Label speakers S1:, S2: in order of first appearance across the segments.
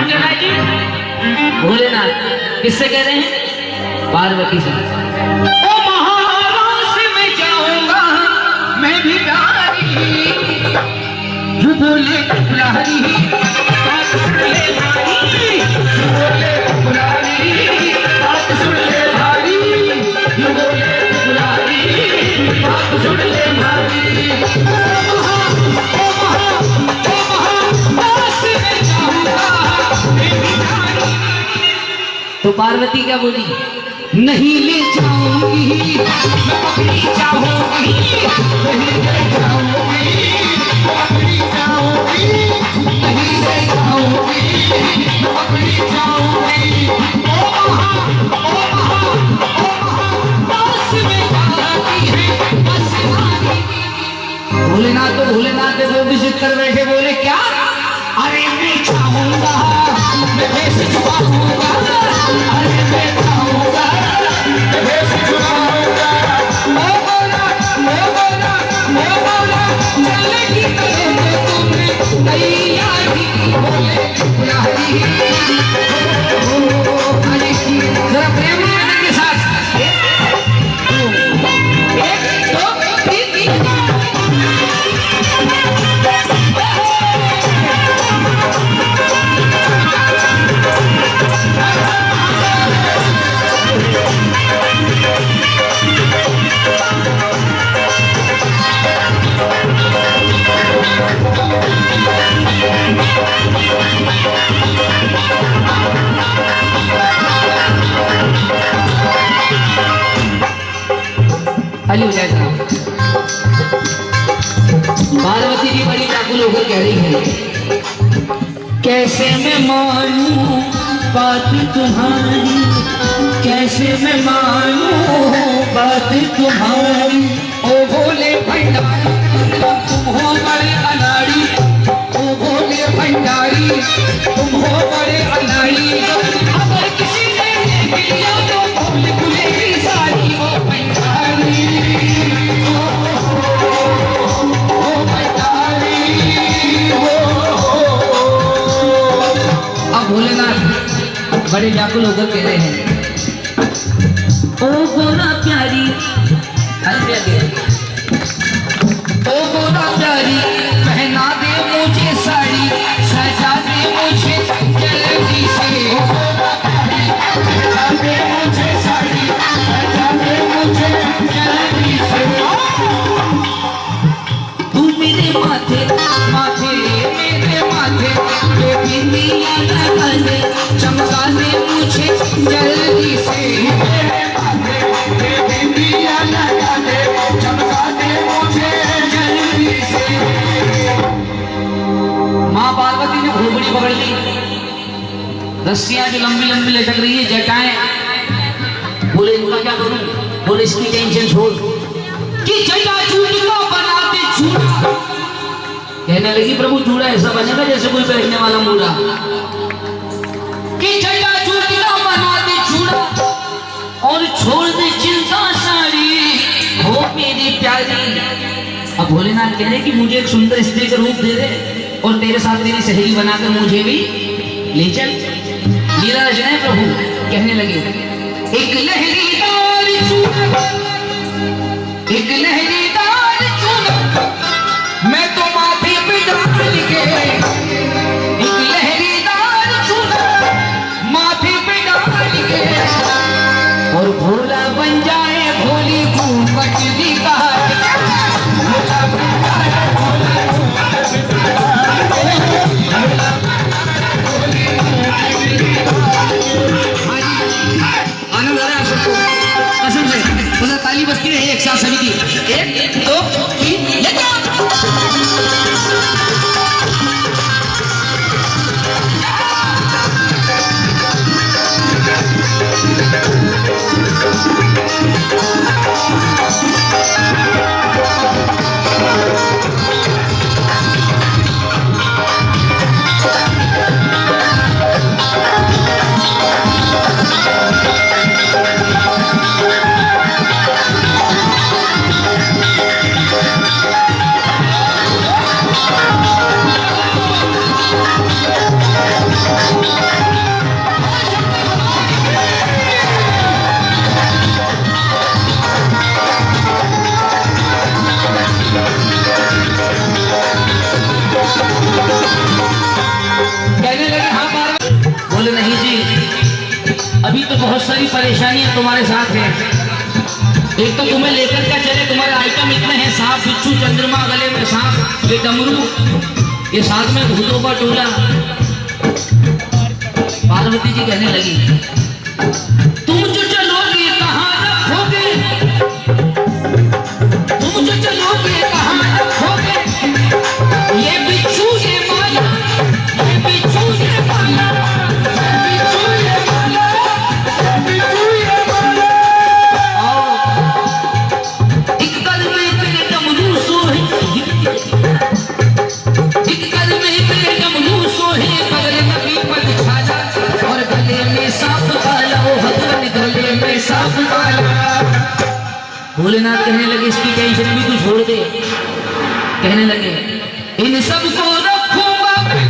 S1: चंद्रनाथ जी भोलेनाथ किससे कह रहे हैं? पार्वती से। ओ महाराज में जाऊंगा मैं भी प्यारी, जो बोले पुरारी बात सुन ले भारी, जो बोले पुरारी बात सुन ले भारी, जो बोले पुरारी बात सुन ले भारी। तो पार्वती क्या बोली? नहीं ले जाऊंगी मैं पकड़ी जाऊंगी, नहीं ले जाऊंगी पकड़ी जाऊंगी, नहीं ले जाऊंगी पकड़ी जाऊंगी। ओ महा पास में जाती है बस वाली। भोलेनाथ तो भोलेनाथ ने वो भी जिद कर बैठे, बोले क्या? अरे मैं चाहूंगा मैं भेष छुपाऊंगा, अरे मैं चाहूंगा मैं भेष छुपाऊंगा। ओ बोला चलेगी करेंगे तुमने तैयारी, बोले पुरारी। जरा प्रेम के साथ एक दो तीन। खाली हो जाए साहब। पार्वती जी बड़ी व्याकुल होकर कह रही है, कैसे मैं मानूं बात तुम्हारी, कैसे मैं मानूं बात तुम्हारी। ओ भोले भंडारी तुम हो बड़े अनाड़ी, ओ भोले भंडारी तुम हो बड़े अनाड़ी। अगर किसी ने देख लिया तो भूल भुलेगी सारी वो भंडारी, ओ भंडारी। अब भोलेनाथ बड़े व्याकुल होकर कह रहे हैं, ओ गोरा प्यारी ओ गोरा प्यारी पहना दे मुझे साड़ी, सजा दे मुझे जल्दी से। ओ गोरा प्यारी पहना दे मुझे साड़ी, सजा दे मुझे जल्दी से। तू मेरे माथे माथे मेरे माथे तो बिंदिया लगा दे, चमका दे मुझे जल्दी से। मेरे माथे बिंदिया लगा दे, चमका दे मुझे जल्दी से। माँ पार्वती ने घोंगड़ी पकड़ ली, रस्सियां जो लंबी लंबी लटक रही है, जटाएं। बोले इनका क्या करूं? बोले इसकी टेंशन छोड़ कि जटा चूड़ी को बनाते चूड़ा। कहने लगी प्रभु चूड़ा ऐसा बनेगा जैसे कोई बैठने वाला मूड़ा, कि जटा चूड़ी को बनाते चूड़ा और छोड़ दे चिंता सारी, हो मेरी प्यारी। अब भोलेनाथ कह रहे कि मुझे एक सुंदर स्त्री का रूप दे दे और तेरे साथ तेरी सहेली बनाकर मुझे भी ले चल। लीला रचना प्रभु कहने लगे, एक लहरीदार चूड़ा, एक लहरीदार चूड़ा मैं तो माथे पे डाल के, एक लहरीदार चूड़ा माथे पे डाल के, और भोला बन जाए भोली घूमकटली का। आनंद आ रहा है सबको कसम से, ताली बजती रही एक साथ सभी की। एक बोले नहीं जी, अभी तो बहुत सारी परेशानियां तुम्हारे साथ हैं। एक तो तुम्हें लेकर क्या चले, तुम्हारे आइटम इतने हैं, सांप बिच्छू चंद्रमा, गले में सांप, ये डमरू, ये साथ में भूतों का टोला। पार्वती जी कहने लगी तुम जो चलोगे कहाँ रखोगे, तुम जो चलोगे कहाँ रखोगे, ये बिच्छू ये माला, ये बिच्छू ये माला, ये बिच्छू ये माला, ये बिच्छू ये माला। एक कल में तेरे डमरू सोहे, एक कल में तेरे डमरू सोहे, बगल में पीपल छाला, और गले में सांप काला, ओ भगवान गले में सांप काला। भोलेनाथ कहने लगे इसकी टेंशन भी तू छोड़ दे। कहने लगे इन सबको रखूंगा मैं,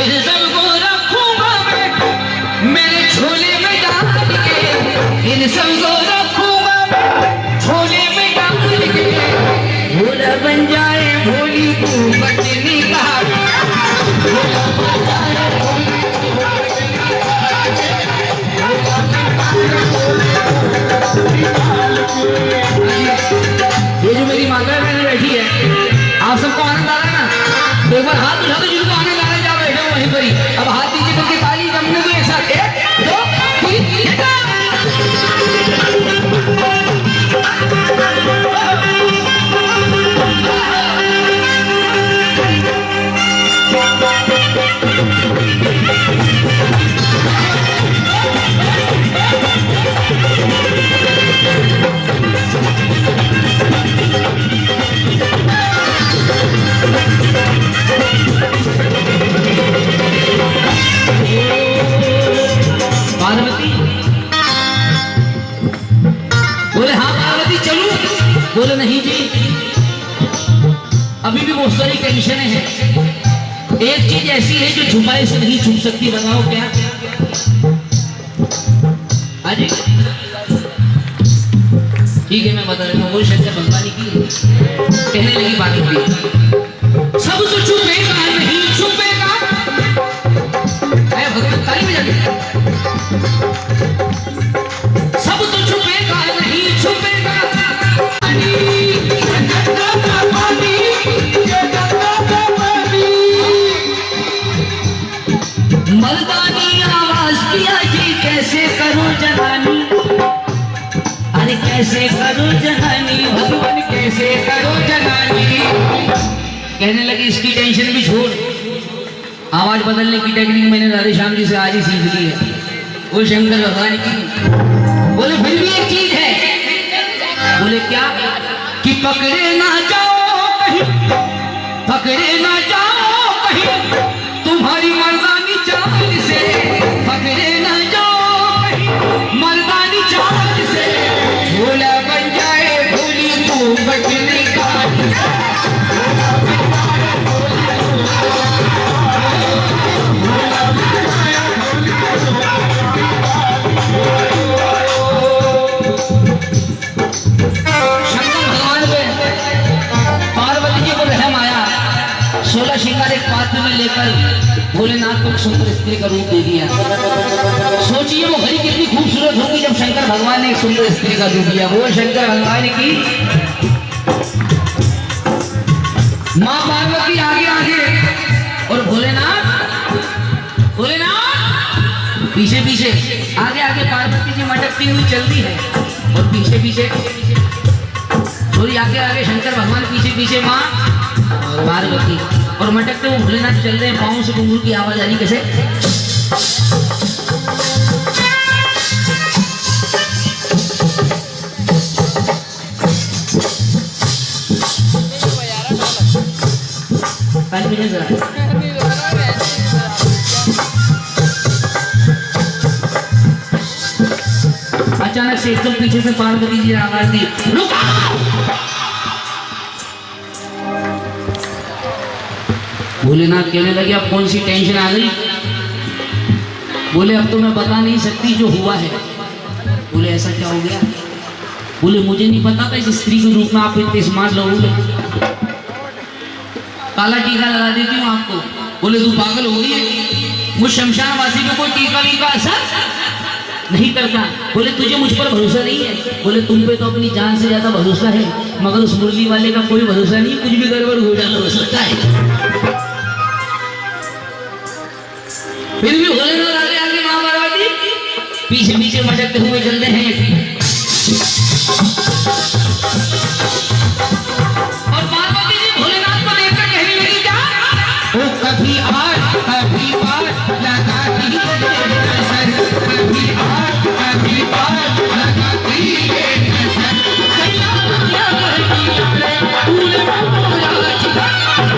S1: इन सबको रखूंगा मैं मेरे झोले में डाल के, इन सबको रखूंगा मैं झोले में डाल के, भोला बन जाए भोली तू बचनी का, भोला बन जाए भोली तू बचनी का। ये जो मेरी माता बहन बैठी है, आप सबको आनंद आ रहा है ना, तो एक बार हाथ उठा दो जिनको आनंद आ रहा है, जा बैठे हो वहीं पर ही। अब हाथ दीजिए करके ताली जमने दो एक साथ, 1 2 3। पार्वती बोले हाँ पार्वती चलूं, बोले नहीं जी, अभी भी बहुत सारी टेंशनें हैं। एक चीज ऐसी है जो छुपाए से नहीं छुप सकती, बताओ क्या? अरे ठीक है मैं बता रहा हूँ। वो शंकर भगवान की कहने लगी पार्वती सब तो छुपेगा नहीं छुपेगा, भगवान ताली में जाके सब तो छुपेगा नहीं छुपेगा, मर्दानी आवाज किया जी कैसे करो जनानी, अरे कैसे करो जनानी, भगवान कैसे करो जनानी। कहने लगी इसकी टेंशन भी छोड़, आवाज बदलने की टेक्निक मैंने राधे श्याम जी से आज ही सीख ली है, वो शंकर भगवान की। बोले फिर भी एक चीज है, बोले क्या? कि पकड़े ना जाओ कहीं, पकड़े ना जाओ कहीं तुम्हारी मर्दानी चाल से, पकड़े ना जाओ कहीं मर्दानी चाल से, भोला बन जाए भोली तू बचने का। सोलह श्रृंगार एक पात्र में लेकर भोलेनाथ को एक सुंदर स्त्री का रूप दे दिया। सोचिए वो घड़ी कितनी खूबसूरत होगी जब शंकर भगवान ने एक सुंदर स्त्री का रूप दिया। वो शंकर भगवान की माँ पार्वती आगे आगे और भोलेनाथ भोलेनाथ पीछे पीछे, आगे आगे पार्वती जी मटकती हुई चलती है और पीछे पीछे थोड़ी आगे आगे शंकर भगवान, पीछे पीछे माँ पार्वती, और मटकते वो भोलेनाथ चल रहे हैं। पाँव से घुंघरू की आवाज आ रही कैसे? अचानक से एकदम पीछे से पार्वती जी ने आवाज दी, रुको! भोलेनाथ कहने लगे अब कौन सी टेंशन आ गई? बोले अब तो मैं बता नहीं सकती जो हुआ है। बोले ऐसा क्या हो गया? बोले मुझे नहीं पता था इस स्त्री के रूप में आप इतने स्मार्ट लोगे, काला टीका लगा देती हूँ आपको। बोले तू पागल हो गई है, मुझ शमशानवासी को कोई टीका वीका असर नहीं करता। बोले तुझे मुझ पर भरोसा नहीं है? बोले तुम पे तो अपनी जान से ज्यादा भरोसा है, मगर उस मुरली वाले का कोई भरोसा नहीं, कुछ भी गड़बड़ हो जाना हो सकता है। फिर भी भोलेनाथ आगे आगे मां पार्वती पीछे पीछे मटकते हुए चलते हैं। और पार्वती जी भोलेनाथ को देखकर कहने लगी क्या? वो कभी आज कभी बार लगाती है नजर, कभी आज कभी बार लगाती है नजर। सैया क्या करती है फूल मोरा चिता,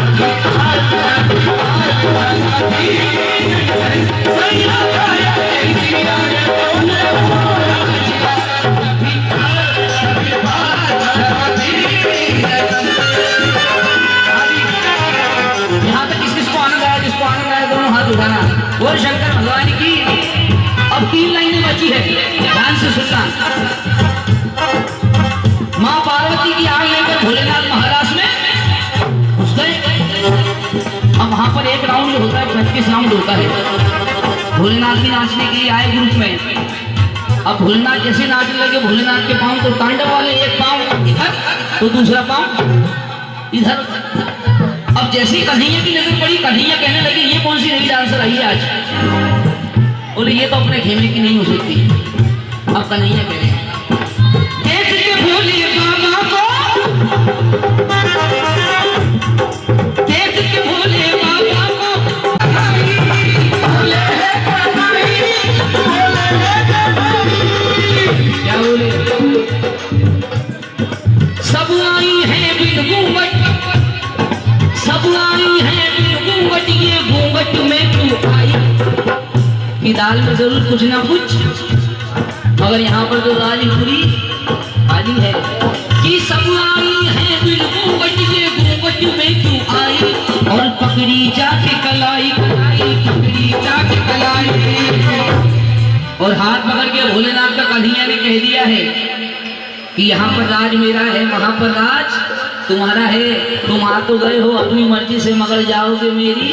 S1: कभी आज कभी बार लगाती है नजर। सैया क्या करती है फूल मोरा चिता, कभी आज कभी बार लगाती है नजर। यहाँ तक किसको आनंद आया? जिसको आनंद आया दोनों हाथ उठाना। बोल शंकर भगवान की। अब 3 लाइनें बची है, ध्यान से सुनना। मां पार्वती की आग लेकर भोलेनाथ महाराज में घुस गए। अब वहां पर एक राउंड जो होता है 25 राउंड होता है। भोलेनाथ भी नाचने के लिए आए ग्रुप में। अब भोलेनाथ जैसे नाचने लगे, भोलेनाथ के पांव तो तांडव वाले, एक पांव इधर तो दूसरा पांव इधर। अब जैसे ही कन्हैया की नजर पड़ी, कन्हैया कहने लगी ये कौन सी नई डांसर आई है आज? बोले ये तो अपने खेमे की नहीं हो सकती। अब कन्हैया कह रहे हैं देख के भोले बाबा को, देख के भोले बाबा को, भोले क्या बोले? सब आई है बिन घूंघट, सब आई है बिन घूंघट, ये घूंघट में तू आई। कि दाल में जरूर कुछ ना कुछ, मगर यहाँ पर तो दाल ही पूरी खाली है। कि सब आई है बिन घूंघट, ये घूंघट में तू आई। और पकड़ी जाके कलाई, कलाई पकड़ी जाके कलाई। और हाथ पकड़ के भोलेनाथ का कन्हैया ने कह दिया है कि यहाँ पर राज मेरा है, वहां पर राज तुम्हारा है। तुम आ तो गए हो अपनी मर्जी से, मगर जाओगे मेरी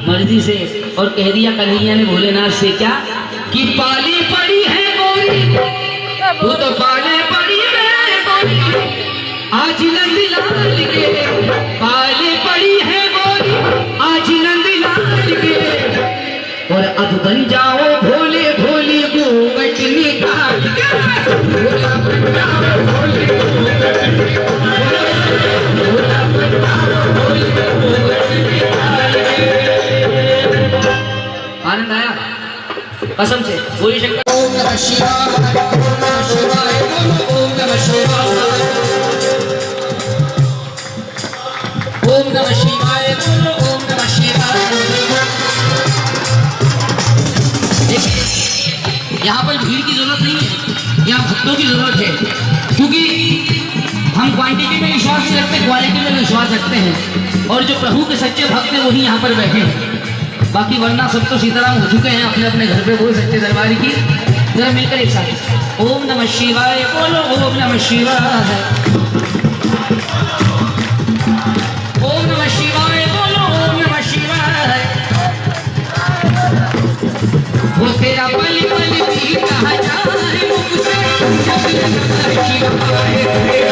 S1: मर्जी से। और कह दिया कन्हैया ने भोलेनाथ से क्या? कि पाली पड़ी है गोरी, वो तो पाले पड़ी है गोरी, आज नंदलाल के पाले पड़ी है गोरी, आज नंदलाल के। और अब बन जाओ भोले भोले घूंघट निकाल के, भोला बन जाओ भोले घूंघट निकाल के। आनंद आया कसम से? बोलिए शंकर। ओम नमः शिवाय, ओम नमः शिवाय, ओम नमः शिवाय, ओम नमः शिवाय, ओम नमः शिवाय। देखिए यहाँ पर भीड़ की जरूरत नहीं है, यहाँ भक्तों की जरूरत है। क्योंकि हम क्वांटिटी में विश्वास नहीं रखते, क्वालिटी में विश्वास रखते हैं। और जो प्रभु के सच्चे भक्त हैं वही यहाँ पर बैठे हैं। बाकी वरना सब तो सीताराम हो चुके हैं अपने अपने घर पे। बोल सच्चे दरबार की जरा मिलकर एक साथ ओम नमः शिवाय बोलो, ओम नमः शिवाय, ओम नमः शिवाय बोलो, ओम नमः शिवाय। वो तेरा पल पल भी कहा जाए मुझसे, जब नमः शिवाय